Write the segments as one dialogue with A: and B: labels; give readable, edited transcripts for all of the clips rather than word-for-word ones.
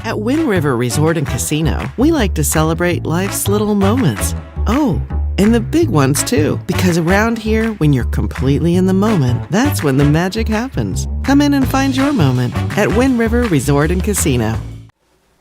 A: At Wind River Resort and Casino, we like to celebrate life's little moments. Oh, and the big ones too, because around here, when you're completely in the moment, that's when the magic happens. Come in and find your moment at Wind River Resort and Casino.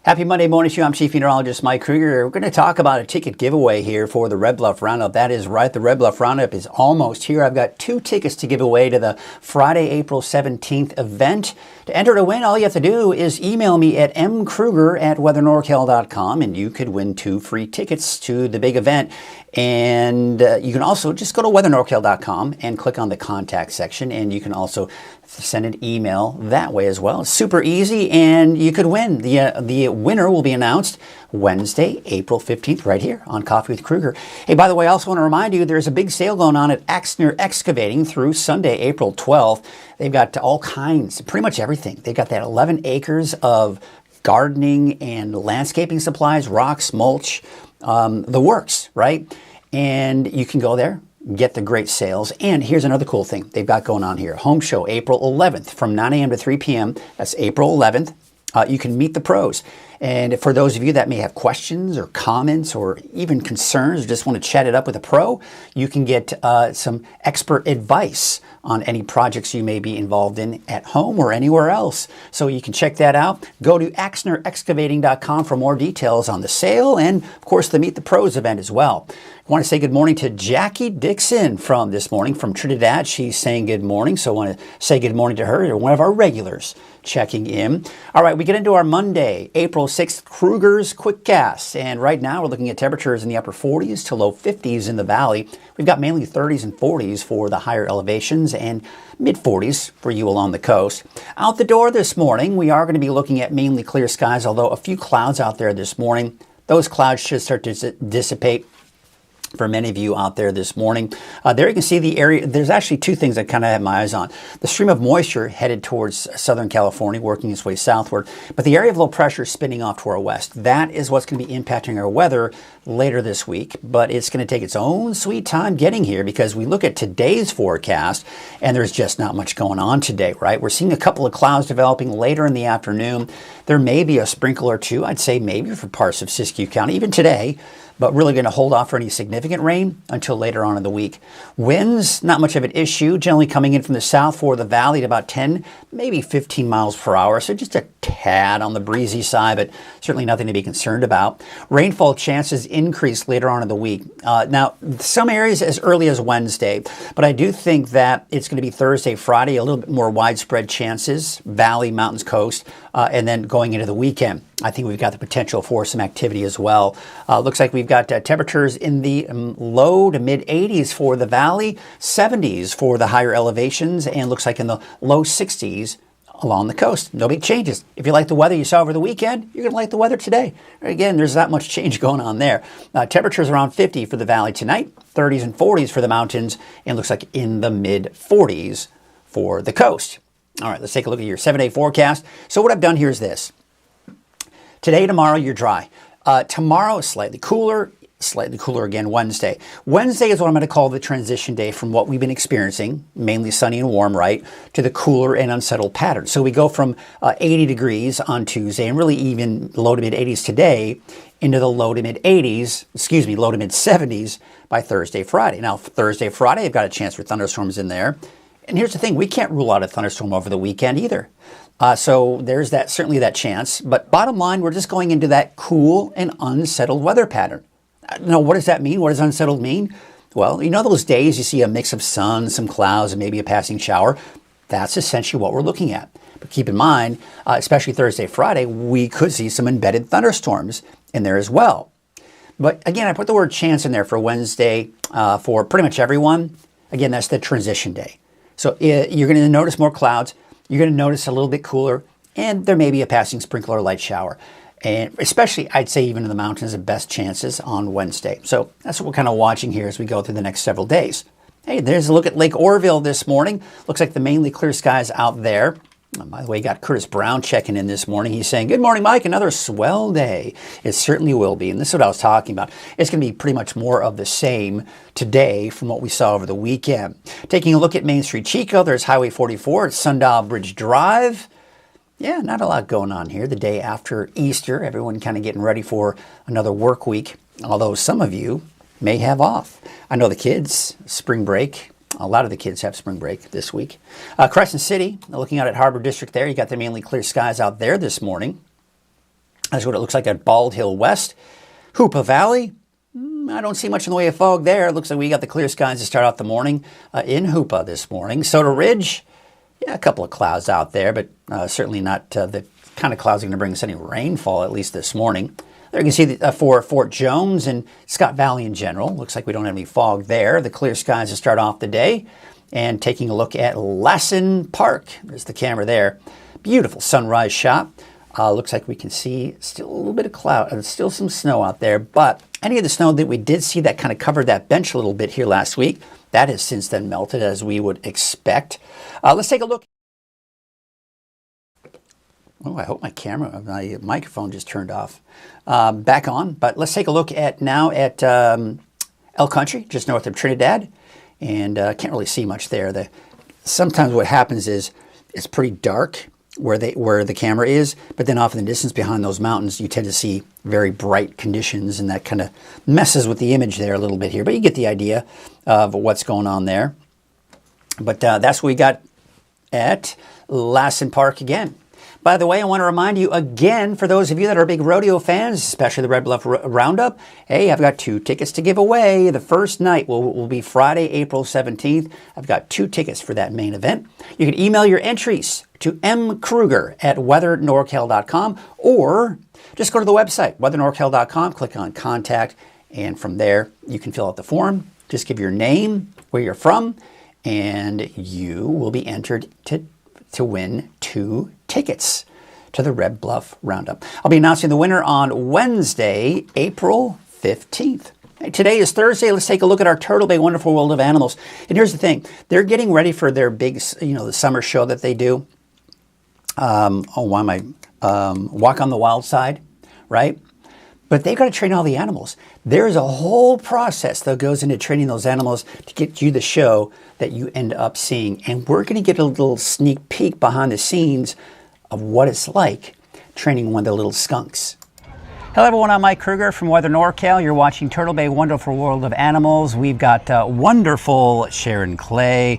B: Happy Monday morning to you. I'm Chief Meteorologist Mike Krueger. We're going to talk about a ticket giveaway here for the Red Bluff Roundup. That is right. The Red Bluff Roundup is almost here. I've got 2 tickets to give away to the Friday, April 17th event. To enter to win, all you have to do is email me at mkrueger@weathernorcal.com and you could win 2 free tickets to the big event. And you can also just go to weathernorcal.com and click on the contact section, and you can also send an email that way as well. It's super easy, and you could win. The winner will be announced Wednesday, April 15th, right here on Coffee with Krueger. Hey, by the way, I also want to remind you there's a big sale going on at Axner Excavating through Sunday, April 12th. They've got all kinds, pretty much everything. They've got that 11 acres of gardening and landscaping supplies, rocks, mulch, the works, right? And you can go there, get the great sales. And here's another cool thing they've got going on here. Home show, April 11th from 9 a.m. to 3 p.m. That's April 11th. You can meet the pros. And for those of you that may have questions or comments or even concerns or just want to chat it up with a pro, you can get some expert advice on any projects you may be involved in at home or anywhere else. So you can check that out. Go to axnerexcavating.com for more details on the sale and, of course, the Meet the Pros event as well. I want to say good morning to Jackie Dixon from this morning from Trinidad. She's saying good morning, so I want to say good morning to her. You're one of our regulars checking in. All right, we get into our Monday, April 6th, Krueger's Quickcast. And right now we're looking at temperatures in the upper 40s to low 50s in the valley. We've got mainly 30s and 40s for the higher elevations and mid 40s for you along the coast. Out the door this morning, we are going to be looking at mainly clear skies, although a few clouds out there this morning. Those clouds should start to dissipate for many of you out there this morning. There you can see the area. There's actually 2 things I kind of have my eyes on. The stream of moisture headed towards Southern California, working its way southward, but the area of low pressure spinning off to our west. That is what's going to be impacting our weather later this week, but it's going to take its own sweet time getting here because we look at today's forecast and there's just not much going on today, right? We're seeing a couple of clouds developing later in the afternoon. There may be a sprinkle or 2, I'd say maybe for parts of Siskiyou County, even today, but really going to hold off for any significant rain until later on in the week. Winds, not much of an issue, generally coming in from the south for the valley at about 10, maybe 15 miles per hour. So just a tad on the breezy side, but certainly nothing to be concerned about. Rainfall chances increase later on in the week. Now, some areas as early as Wednesday, but I do think that it's going to be Thursday, Friday, a little bit more widespread chances, valley, mountains, coast, and then going into the weekend. I think we've got the potential for some activity as well. Looks like we've got temperatures in the low to mid 80s for the valley, 70s for the higher elevations, and looks like in the low 60s along the coast. No big changes. If you like the weather you saw over the weekend, you're going to like the weather today. Again, there's not much change going on there. Temperatures around 50 for the valley tonight, 30s and 40s for the mountains, and looks like in the mid 40s for the coast. All right, let's take a look at your 7-day forecast. So what I've done here is this. Today, tomorrow, you're dry. Tomorrow is slightly cooler again Wednesday. Wednesday is what I'm going to call the transition day from what we've been experiencing, mainly sunny and warm, right, to the cooler and unsettled pattern. So we go from 80 degrees on Tuesday and really even low to mid 80s today into the low to mid 70s by Thursday, Friday. Now, Thursday, Friday, I've got a chance for thunderstorms in there. And here's the thing, we can't rule out a thunderstorm over the weekend either. So there's certainly that chance. But bottom line, we're just going into that cool and unsettled weather pattern. Now, what does that mean? What does unsettled mean? Well, you know those days you see a mix of sun, some clouds, and maybe a passing shower? That's essentially what we're looking at. But keep in mind, especially Thursday, Friday, we could see some embedded thunderstorms in there as well. But again, I put the word chance in there for Wednesday for pretty much everyone. Again, that's the transition day. So you're going to notice more clouds. You're going to notice a little bit cooler, and there may be a passing sprinkle or light shower. And especially, I'd say even in the mountains, the best chances on Wednesday. So that's what we're kind of watching here as we go through the next several days. Hey, there's a look at Lake Oroville this morning. Looks like the mainly clear skies out there. Oh, by the way, got Curtis Brown checking in this morning. He's saying, good morning, Mike. Another swell day. It certainly will be. And this is what I was talking about. It's going to be pretty much more of the same today from what we saw over the weekend. Taking a look at Main Street Chico, there's Highway 44 at Sundial Bridge Drive. Yeah, not a lot going on here. The day after Easter, everyone kind of getting ready for another work week, although some of you may have off. I know the kids, spring break. A lot of the kids have spring break this week. Crescent City, looking out at Harbor District there, you got the mainly clear skies out there this morning. That's what it looks like at Bald Hill West. Hoopa Valley, I don't see much in the way of fog there. It looks like we got the clear skies to start out the morning in Hoopa this morning. Soda Ridge, yeah, a couple of clouds out there, but certainly not the kind of clouds that are going to bring us any rainfall, at least this morning. There you can see for Fort Jones and Scott Valley in general. Looks like we don't have any fog there. The clear skies to start off the day. And taking a look at Lassen Park. There's the camera there. Beautiful sunrise shot. Looks like we can see still a little bit of cloud. Still some snow out there. But any of the snow that we did see that kind of covered that bench a little bit here last week, that has since then melted as we would expect. Let's take a look. Oh, I hope my microphone just turned off. Back on, but let's take a look at Elk Country, just north of Trinidad, and can't really see much there. Sometimes what happens is it's pretty dark where the camera is, but then off in the distance behind those mountains, you tend to see very bright conditions, and that kind of messes with the image there a little bit here. But you get the idea of what's going on there. But that's what we got at Lassen Park again. By the way, I want to remind you again, for those of you that are big rodeo fans, especially the Red Bluff Roundup, hey, I've got 2 tickets to give away. The first night will be Friday, April 17th. I've got 2 tickets for that main event. You can email your entries to mkrueger@weathernorcal.com, or just go to the website, weathernorcal.com, click on Contact, and from there you can fill out the form. Just give your name, where you're from, and you will be entered to win 2 tickets to the Red Bluff Roundup. I'll be announcing the winner on Wednesday, April 15th. Hey, today is Thursday. Let's take a look at our Turtle Bay Wonderful World of Animals. And here's the thing. They're getting ready for their big, the summer show that they do. Walk on the Wild Side, right? But they've got to train all the animals. There's a whole process that goes into training those animals to get you the show that you end up seeing. And we're going to get a little sneak peek behind the scenes of what it's like training one of the little skunks. Hello everyone, I'm Mike Krueger from Weather NorCal. You're watching Turtle Bay Wonderful World of Animals. We've got wonderful Sharon Clay,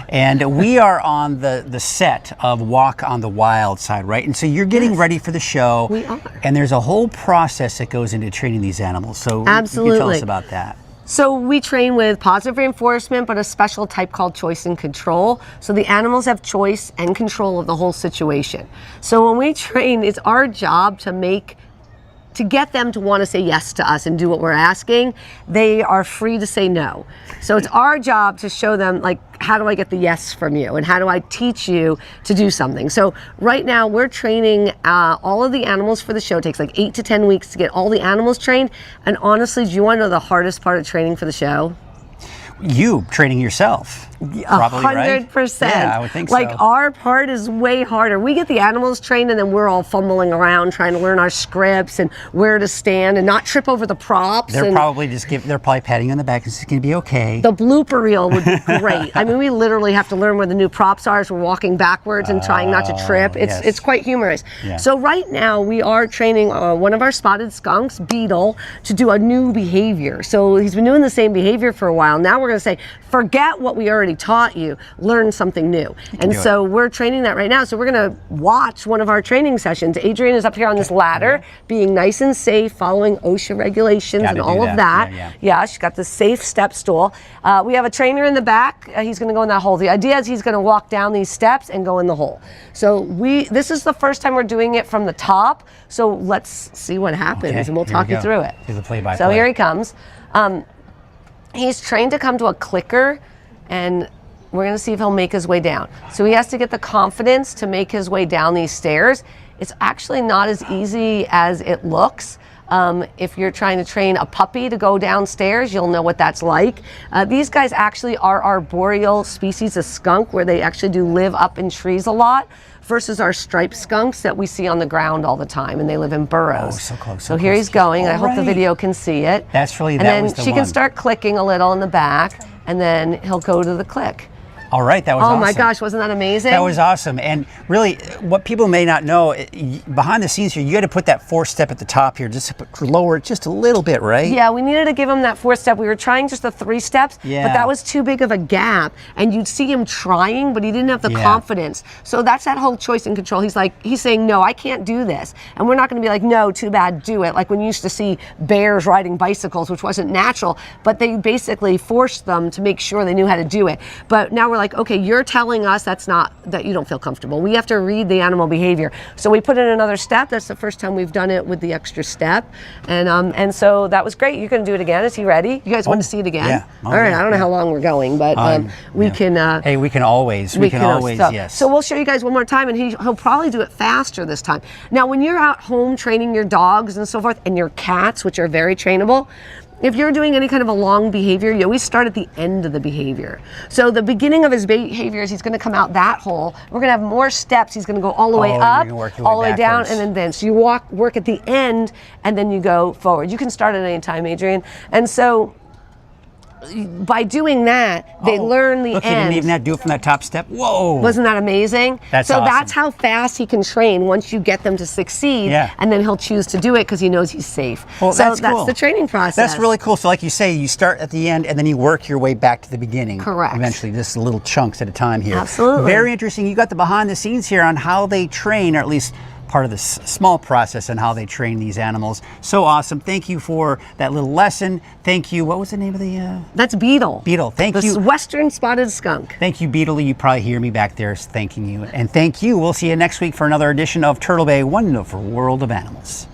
B: and we are on the set of Walk on the Wild Side, right? And so you're getting ready for the show.
C: We are.
B: And there's a whole process that goes into training these animals. So
C: absolutely.
B: You can tell us about that.
C: So we train with positive reinforcement, but a special type called choice and control. So the animals have choice and control of the whole situation. So when we train, it's our job to get them to want to say yes to us and do what we're asking. They are free to say no. So it's our job to show them, like, how do I get the yes from you? And how do I teach you to do something? So right now we're training all of the animals for the show. It takes like 8 to 10 weeks to get all the animals trained. And honestly, do you want to know the hardest part of training for the show?
B: You training yourself. Probably, right?
C: 100%.
B: Yeah, I would think so.
C: Like our part is way harder. We get the animals trained and then we're all fumbling around trying to learn our scripts and where to stand and not trip over the props.
B: They're probably patting you on the back and it's going to be okay.
C: The blooper reel would be great. I mean, we literally have to learn where the new props are as we're walking backwards and trying not to trip. It's quite humorous.
B: Yeah.
C: So right now we are training one of our spotted skunks, Beetle, to do a new behavior. So he's been doing the same behavior for a while. Now we're going to say, forget what we already taught you, learn something new. And so we're training that right now. So we're going to watch one of our training sessions. Adrian is up here on this ladder, being nice and safe, following OSHA regulations and all of that. Yeah, she's got the safe step stool. We have a trainer in the back. He's going to go in that hole. The idea is he's going to walk down these steps and go in the hole. So this is the first time we're doing it from the top. So let's see what happens, and we'll talk you through it.
B: Do the play-by-play.
C: So here he comes. He's trained to come to a clicker, and we're going to see if he'll make his way down. So he has to get the confidence to make his way down these stairs. It's actually not as easy as it looks. If you're trying to train a puppy to go downstairs, you'll know what that's like. These guys actually are arboreal species of skunk, where they actually do live up in trees a lot, versus our striped skunks that we see on the ground all the time, and they live in burrows.
B: Oh, so close.
C: So here he's going. I hope the video can see it.
B: That's really,
C: and then she can start clicking a little in the back, and then he'll go to the click.
B: All right, that was awesome.
C: Oh my gosh, wasn't that amazing?
B: That was awesome. And really, what people may not know, behind the scenes here, you got to put that fourth step at the top here, just to lower it just a little bit, right?
C: Yeah, we needed to give him that fourth step. We were trying just the 3 steps, but that was too big of a gap. And you'd see him trying, but he didn't have the confidence. So that's that whole choice and control. He's saying, no, I can't do this. And we're not going to be like, no, too bad, do it. Like when you used to see bears riding bicycles, which wasn't natural, but they basically forced them to make sure they knew how to do it. But now we're like, okay, you're telling us that you don't feel comfortable. We have to read the animal behavior. So we put in another step. That's the first time we've done it with the extra step. And so that was great. You're going to do it again. Is he ready? You guys want to see it again?
B: Yeah.
C: All right. I don't know how long we're going, but we can.
B: Hey, we can always, yes.
C: So we'll show you guys one more time, and he'll probably do it faster this time. Now, when you're at home training your dogs and so forth, and your cats, which are very trainable, if you're doing any kind of a long behavior, you always start at the end of the behavior. So the beginning of his behavior is he's going to come out that hole. We're going to have more steps. He's going to go all the way up, all the way down, and then so you work at the end, and then you go forward. You can start at any time, Adrian. And so by doing that, they learn the
B: look,
C: end.
B: He didn't even have to do it from that top step. Whoa!
C: Wasn't that amazing?
B: That's
C: so
B: awesome.
C: That's how fast he can train once you get them to succeed, and then he'll choose to do it because he knows he's safe.
B: Well,
C: so
B: that's cool.
C: The training process.
B: That's really cool. So like you say, you start at the end and then you work your way back to the beginning.
C: Correct.
B: Eventually, just little chunks at a time here.
C: Absolutely.
B: Very interesting. You got the behind the scenes here on how they train, or at least part of this small process on how they train these animals. So awesome. Thank you for that little lesson. Thank you. What was the name of the...
C: That's Beetle.
B: Beetle. Thank you.
C: The western spotted skunk.
B: Thank you, Beetle. You probably hear me back there thanking you. And thank you. We'll see you next week for another edition of Turtle Bay Wonderful World of Animals.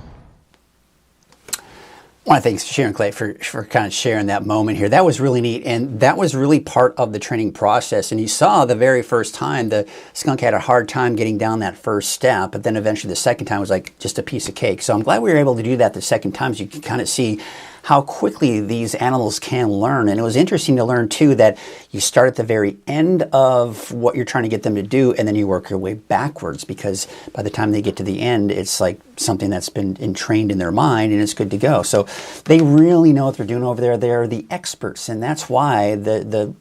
B: I want to thank Sharon Clay for kind of sharing that moment here. That was really neat, and that was really part of the training process. And you saw the very first time the skunk had a hard time getting down that first step, but then eventually the second time was like just a piece of cake. So I'm glad we were able to do that the second time, so you can kind of see how quickly these animals can learn. And it was interesting to learn too that you start at the very end of what you're trying to get them to do, and then you work your way backwards, because by the time they get to the end, it's like something that's been entrained in their mind and it's good to go. So they really know what they're doing over there. They're the experts, and that's why the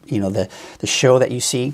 B: show that you see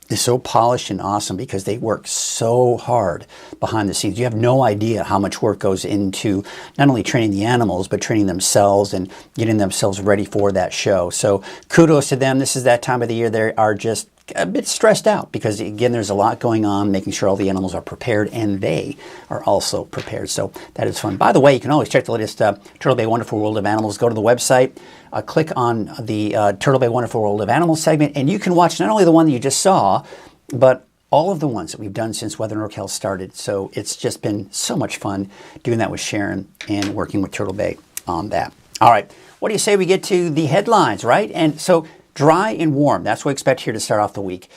B: is so polished and awesome, because they work so hard behind the scenes. You have no idea how much work goes into not only training the animals, but training themselves and getting themselves ready for that show. So kudos to them. This is that time of the year they are just a bit stressed out, because again, there's a lot going on, making sure all the animals are prepared, and they are also prepared. So that is fun. By the way, you can always check the latest Turtle Bay Wonderful World of Animals. Go to the website, click on the Turtle Bay Wonderful World of Animals segment, and you can watch not only the one that you just saw, but all of the ones that we've done since Weather NorCal started. So it's just been so much fun doing that with Sharon and working with Turtle Bay on that. All right, what do you say we get to the headlines, right? And so dry and warm, that's what we expect here to start off the week.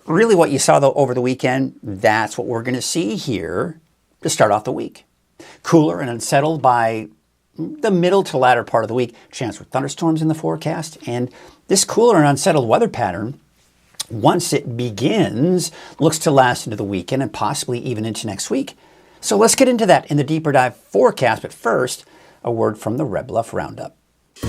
B: Really what you saw though over the weekend, that's what we're going to see here to start off the week. Cooler and unsettled by the middle to latter part of the week. Chance for thunderstorms in the forecast. And this cooler and unsettled weather pattern once it begins, looks to last into the weekend and possibly even into next week. So let's get into that in the deeper dive forecast. But first, a word from the Red Bluff Roundup.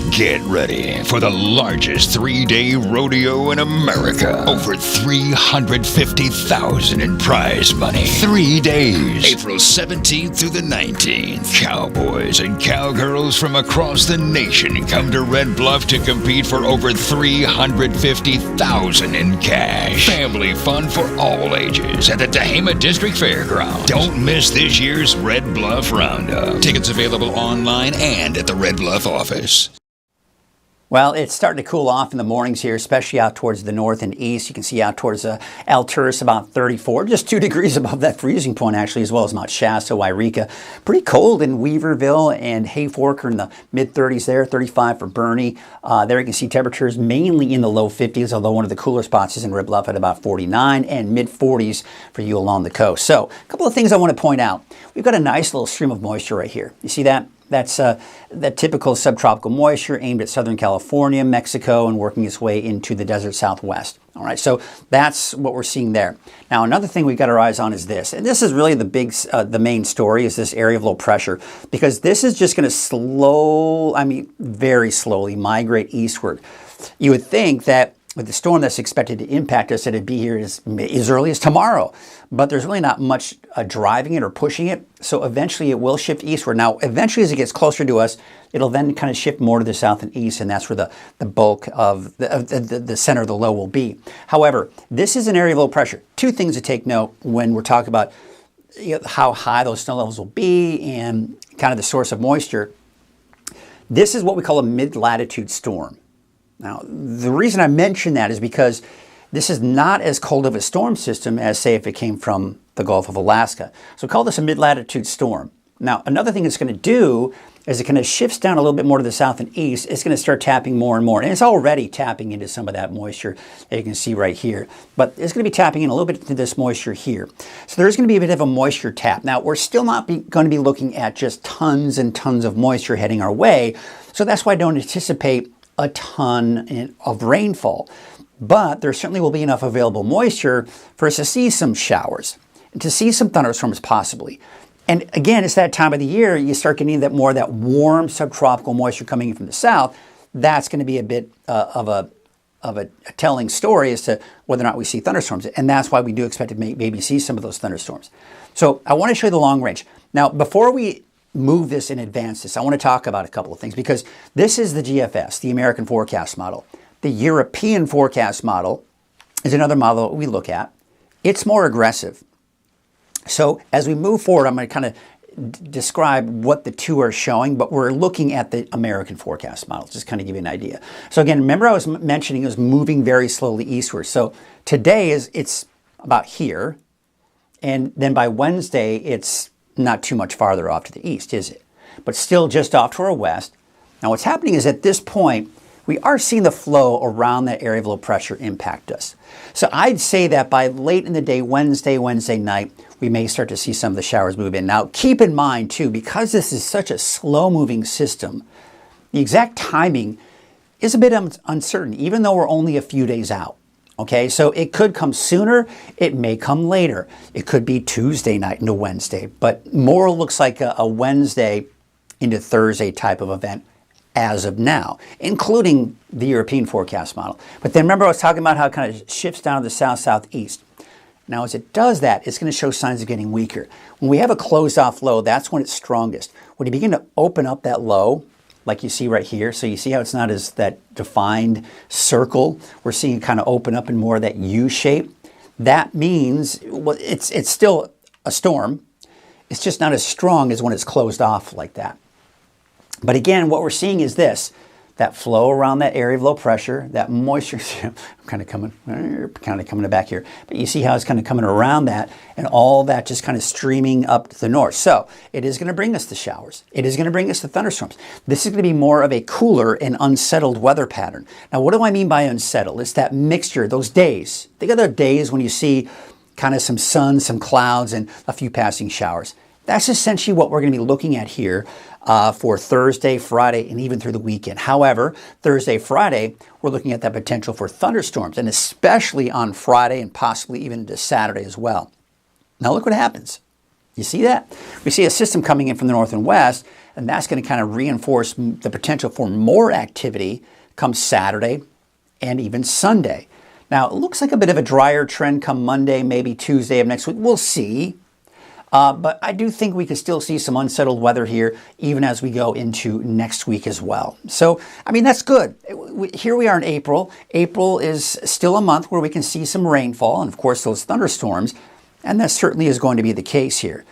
D: Get ready for the largest 3-day rodeo in America. Over $350,000 in prize money. 3 days. April 17th through the 19th. Cowboys and cowgirls from across the nation come to Red Bluff to compete for over $350,000 in cash. Family fun for all ages at the Tehama District Fairground. Don't miss this year's Red Bluff Roundup. Tickets available online and at the Red Bluff office.
B: Well, it's starting to cool off in the mornings here, especially out towards the north and east. You can see out towards Alturas about 34, just 2 degrees above that freezing point actually, as well as Mount Shasta, Wairika. Pretty cold in Weaverville and Hayfork are in the mid-30s there, 35 for Bernie. There you can see temperatures mainly in the low 50s, although one of the cooler spots is in Red Bluff at about 49 and mid-40s for you along the coast. So a couple of things I want to point out. We've got a nice little stream of moisture right here. You see that? That's that typical subtropical moisture aimed at Southern California, Mexico, and working its way into the desert Southwest. All right, so that's what we're seeing there. Now, another thing we've got our eyes on is this, and this is really the main story, is this area of low pressure, because this is just going to very slowly migrate eastward. You would think that with the storm that's expected to impact us, that it'd be here as early as tomorrow. But there's really not much driving it or pushing it. So eventually it will shift eastward. Now, eventually as it gets closer to us, it'll then kind of shift more to the south and east. And that's where the bulk of the center of the low will be. However, this is an area of low pressure. 2 things to take note when we're talking about how high those snow levels will be and kind of the source of moisture. This is what we call a mid-latitude storm. Now, the reason I mention that is because this is not as cold of a storm system as, say, if it came from the Gulf of Alaska. So we call this a mid-latitude storm. Now, another thing it's going to do is it kind of shifts down a little bit more to the south and east. It's going to start tapping more and more. And it's already tapping into some of that moisture that you can see right here. But it's going to be tapping in a little bit into this moisture here. So there's going to be a bit of a moisture tap. Now, we're still not going to be looking at just tons and tons of moisture heading our way. So that's why I don't anticipate a ton of rainfall, but there certainly will be enough available moisture for us to see some showers and to see some thunderstorms possibly. And again, it's that time of the year you start getting that warm subtropical moisture coming in from the south. That's going to be a bit of a telling story as to whether or not we see thunderstorms, and that's why we do expect to maybe see some of those thunderstorms. So I want to show you the long range. Now, before we move this and advance this, I want to talk about a couple of things, because this is the GFS, the American forecast model. The European forecast model is another model that we look at. It's more aggressive. So as we move forward, I'm going to kind of describe what the two are showing, but we're looking at the American forecast model, just kind of give you an idea. So again, remember I was mentioning it was moving very slowly eastward. So today it's about here, and then by Wednesday, it's not too much farther off to the east, is it? But still just off to our west. Now what's happening is at this point, we are seeing the flow around that area of low pressure impact us. So I'd say that by late in the day, Wednesday night, we may start to see some of the showers move in. Now keep in mind too, because this is such a slow moving system, the exact timing is a bit uncertain, even though we're only a few days out. Okay, so it could come sooner, it may come later. It could be Tuesday night into Wednesday, but more looks like a Wednesday into Thursday type of event as of now, including the European forecast model. But then remember I was talking about how it kind of shifts down to the south-southeast. Now as it does that, it's going to show signs of getting weaker. When we have a closed off low, that's when it's strongest. When you begin to open up that low, like you see right here, so you see how it's not as that defined circle. We're seeing it kind of open up in more of that U shape. That means, well, it's still a storm. It's just not as strong as when it's closed off like that. But again, what we're seeing is this, that flow around that area of low pressure, that moisture, I'm kind of coming back here, but you see how it's kind of coming around that, and all that just kind of streaming up to the north. So it is going to bring us the showers. It is going to bring us the thunderstorms. This is going to be more of a cooler and unsettled weather pattern. Now, what do I mean by unsettled? It's that mixture, those days. Think of the days when you see kind of some sun, some clouds, and a few passing showers. That's essentially what we're going to be looking at here for Thursday, Friday, and even through the weekend. However, Thursday, Friday, we're looking at that potential for thunderstorms, and especially on Friday and possibly even into Saturday as well. Now look what happens. You see that? We see a system coming in from the north and west, and that's going to kind of reinforce the potential for more activity come Saturday and even Sunday. Now, it looks like a bit of a drier trend come Monday, maybe Tuesday of next week. We'll see. But I do think we could still see some unsettled weather here, even as we go into next week as well. So, I mean, that's good. Here we are in April. April is still a month where we can see some rainfall and, of course, those thunderstorms. And that certainly is going to be the case here.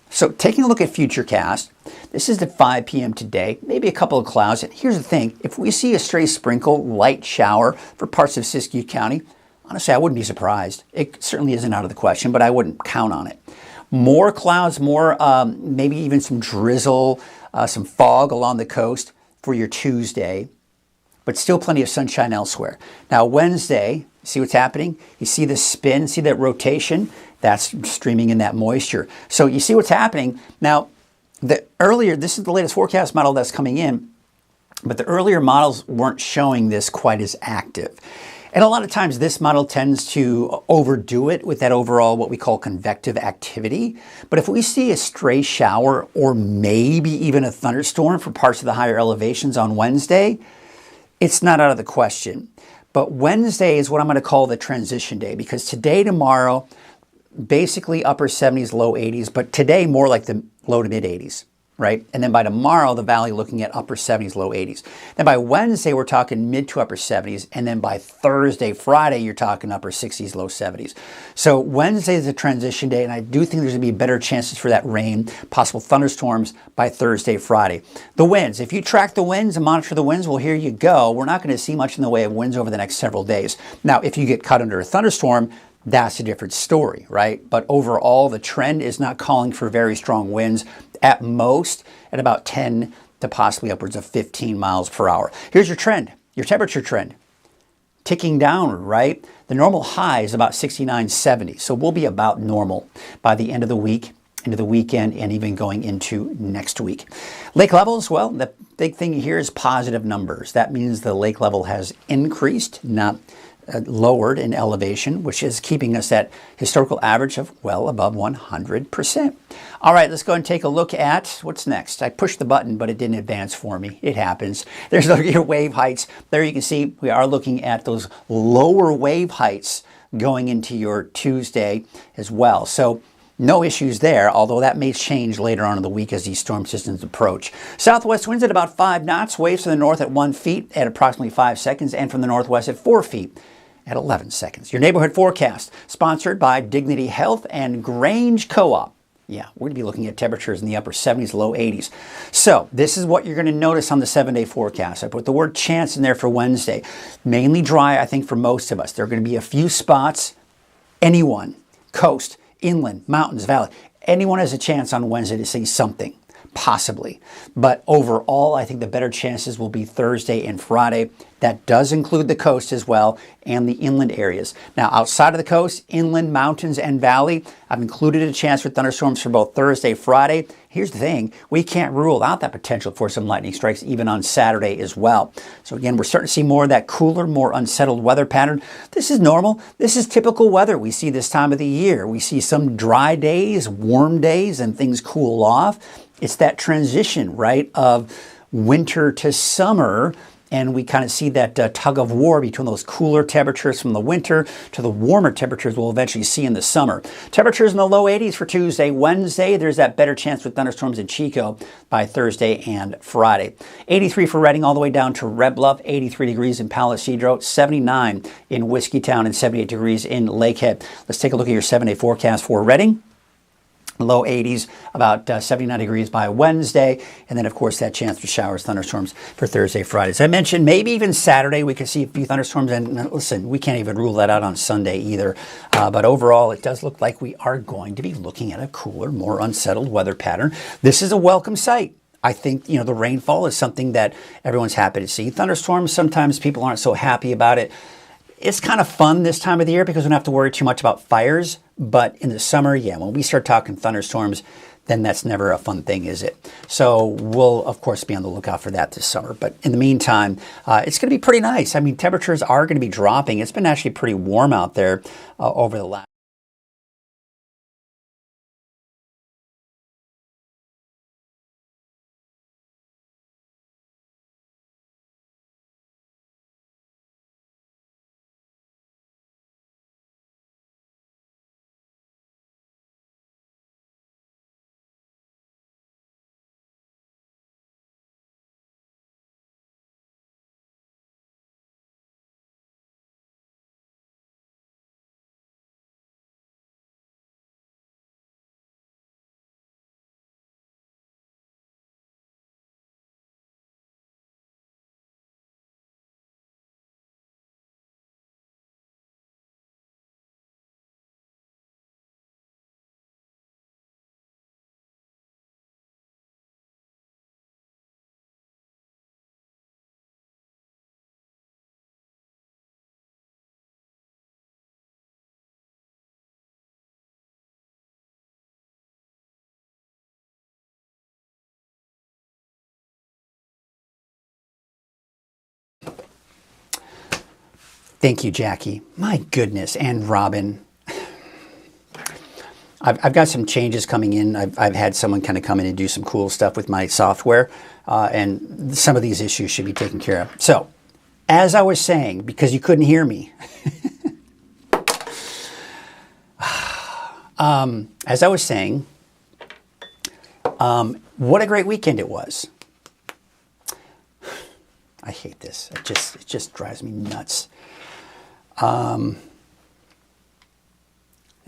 B: So taking a look at Futurecast, this is at 5 p.m. today, maybe a couple of clouds. And here's the thing, if we see a stray sprinkle, light shower for parts of Siskiyou County, honestly, I wouldn't be surprised. It certainly isn't out of the question, but I wouldn't count on it. More clouds, more maybe even some drizzle, some fog along the coast for your Tuesday, but still plenty of sunshine elsewhere. Now Wednesday, see what's happening? You see the spin, see that rotation? That's streaming in that moisture. So you see what's happening. Now, this is the latest forecast model that's coming in, but the earlier models weren't showing this quite as active. And a lot of times this model tends to overdo it with that overall what we call convective activity. But if we see a stray shower or maybe even a thunderstorm for parts of the higher elevations on Wednesday, it's not out of the question. But Wednesday is what I'm going to call the transition day, because today, tomorrow, basically upper 70s, low 80s, but today more like the low to mid 80s, right? And then by tomorrow, the valley looking at upper 70s, low 80s. Then by Wednesday, we're talking mid to upper 70s. And then by Thursday, Friday, you're talking upper 60s, low 70s. So Wednesday is a transition day, and I do think there's going to be better chances for that rain, possible thunderstorms by Thursday, Friday. The winds, if you track the winds and monitor the winds, well, here you go. We're not going to see much in the way of winds over the next several days. Now, if you get caught under a thunderstorm, that's a different story, right? But overall, the trend is not calling for very strong winds, at most at about 10 to possibly upwards of 15 miles per hour. Here's your trend, your temperature trend, ticking down, right? The normal high is about 69, 70. So we'll be about normal by the end of the week, into the weekend, and even going into next week. Lake levels, well, the big thing here is positive numbers. That means the lake level has increased, not lowered in elevation, which is keeping us at historical average of well above 100%. All right, let's go and take a look at what's next. I pushed the button, but it didn't advance for me. It happens. There's your wave heights. There you can see we are looking at those lower wave heights going into your Tuesday as well. So no issues there, although that may change later on in the week as these storm systems approach. Southwest winds at about 5 knots, waves from the north at 1 feet at approximately 5 seconds, and from the northwest at 4 feet at 11 seconds. Your neighborhood forecast, sponsored by Dignity Health and Grange Co-op. Yeah, we're going to be looking at temperatures in the upper 70s, low 80s. So this is what you're going to notice on the 7-day forecast. I put the word chance in there for Wednesday. Mainly dry, I think, for most of us. There are going to be a few spots, anyone, coast, inland, mountains, valley. Anyone has a chance on Wednesday to see something, possibly. But overall, I think the better chances will be Thursday and Friday. That does include the coast as well and the inland areas. Now, outside of the coast, inland, mountains, and valley, I've included a chance for thunderstorms for both Thursday, Friday. Here's the thing, we can't rule out that potential for some lightning strikes even on Saturday as well. So again, we're starting to see more of that cooler, more unsettled weather pattern. This is normal. This is typical weather we see this time of the year. We see some dry days, warm days, and things cool off. It's that transition, right, of winter to summer. And we kind of see that tug of war between those cooler temperatures from the winter to the warmer temperatures we'll eventually see in the summer. Temperatures in the low 80s for Tuesday. Wednesday, there's that better chance with thunderstorms in Chico by Thursday and Friday. 83 for Redding all the way down to Red Bluff, 83 degrees in Palo Cedro, 79 in Whiskeytown, and 78 degrees in Lakehead. Let's take a look at your 7-day forecast for Redding. Low 80s, about 79 degrees by Wednesday. And then, of course, that chance for showers, thunderstorms for Thursday, Friday. As I mentioned, maybe even Saturday we could see a few thunderstorms. And listen, we can't even rule that out on Sunday either. But overall, it does look like we are going to be looking at a cooler, more unsettled weather pattern. This is a welcome sight. I think, the rainfall is something that everyone's happy to see. Thunderstorms, sometimes people aren't so happy about it. it's kind of fun this time of the year because we don't have to worry too much about fires. But in the summer, yeah, when we start talking thunderstorms, then that's never a fun thing, is it? So we'll, of course, be on the lookout for that this summer. But in the meantime, it's going to be pretty nice. I mean, temperatures are going to be dropping. It's been actually pretty warm out there over the last. Thank you, Jackie. My goodness, and Robin. I've got some changes coming in. I've had someone kind of come in and do some cool stuff with my software, and some of these issues should be taken care of. So, as I was saying, because you couldn't hear me, as I was saying, what a great weekend it was. I hate this. It just drives me nuts. There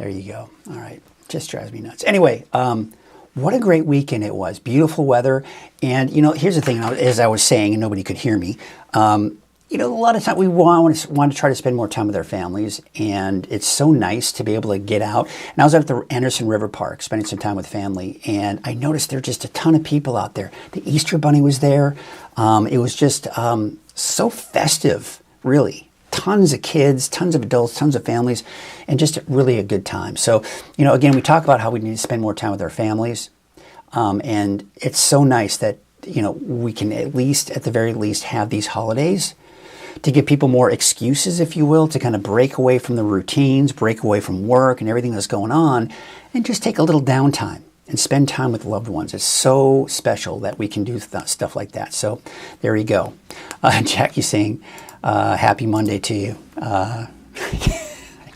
B: you go. All right. Just drives me nuts. Anyway, what a great weekend it was. Beautiful weather. And, you know, here's the thing, as I was saying, and nobody could hear me, you know, a lot of time we want to try to spend more time with our families, and it's so nice to be able to get out. And I was at the Anderson River Park spending some time with family, and I noticed there are just a ton of people out there. The Easter Bunny was there. It was just so festive, really. Tons of kids, tons of adults, tons of families, and just really a good time. So, you know, again, we talk about how we need to spend more time with our families, and it's so nice that, you know, we can at the very least, have these holidays to give people more excuses, if you will, to kind of break away from the routines, break away from work and everything that's going on, and just take a little downtime and spend time with loved ones. It's so special that we can do stuff like that. So there you go. Jackie's saying, happy Monday to you. I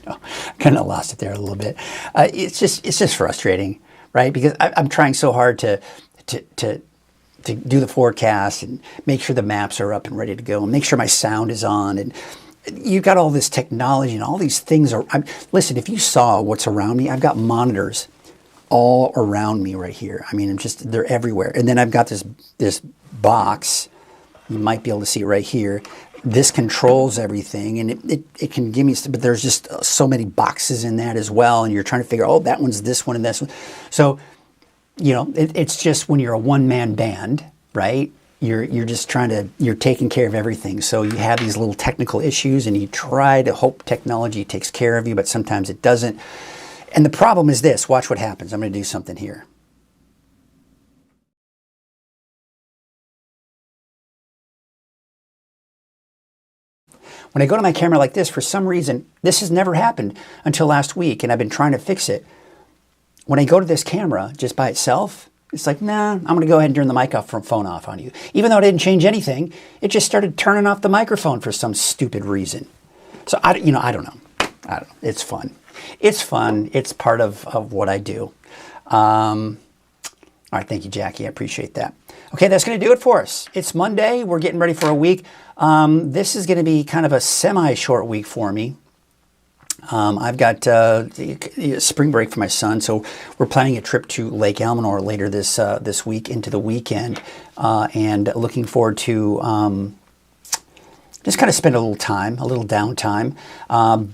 B: know, kind of lost it there a little bit. It's just frustrating, right? Because I'm trying so hard to do the forecast and make sure the maps are up and ready to go and make sure my sound is on. And you've got all this technology and all these things. Listen, if you saw what's around me, I've got monitors all around me right here. I mean, they're everywhere. And then I've got this box. You might be able to see it right here. This controls everything, and it can give me, but there's just so many boxes in that as well, and you're trying to figure, oh, that one's this one and this one. So, you know, it's just when you're a one-man band, right? You're just you're taking care of everything. So you have these little technical issues, and you try to hope technology takes care of you, but sometimes it doesn't. And the problem is this. Watch what happens. I'm going to do something here. When I go to my camera like this, for some reason, this has never happened until last week, and I've been trying to fix it. When I go to this camera just by itself, it's like, nah, I'm going to go ahead and turn the microphone off on you. Even though I didn't change anything, it just started turning off the microphone for some stupid reason. So, I don't know. It's fun. It's fun. It's part of what I do. All right, thank you, Jackie. I appreciate that. Okay, that's going to do it for us. It's Monday. We're getting ready for a week. This is going to be kind of a semi-short week for me. I've got spring break for my son, so we're planning a trip to Lake Elsinore later this week into the weekend, and looking forward to just kind of spend a little downtime.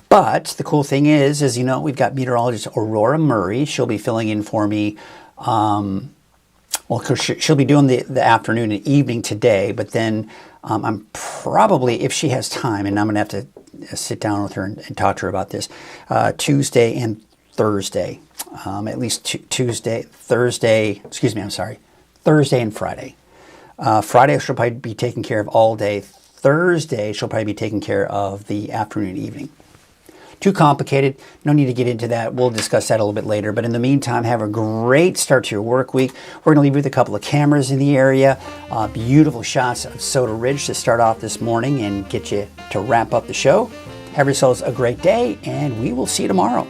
B: But the cool thing is, as you know, we've got meteorologist Aurora Murray. She'll be filling in for me. Well, she'll be doing the afternoon and evening today, but then I'm probably, if she has time, and I'm going to have to sit down with her and talk to her about this. Tuesday and Thursday, at least Thursday and Friday. Friday she'll probably be taken care of all day. Thursday she'll probably be taken care of the afternoon and evening. Too complicated. No need to get into that. We'll discuss that a little bit later. But in the meantime, have a great start to your work week. We're going to leave you with a couple of cameras in the area. Beautiful shots of Soda Ridge to start off this morning and get you to wrap up the show. Have yourselves a great day, and we will see you tomorrow.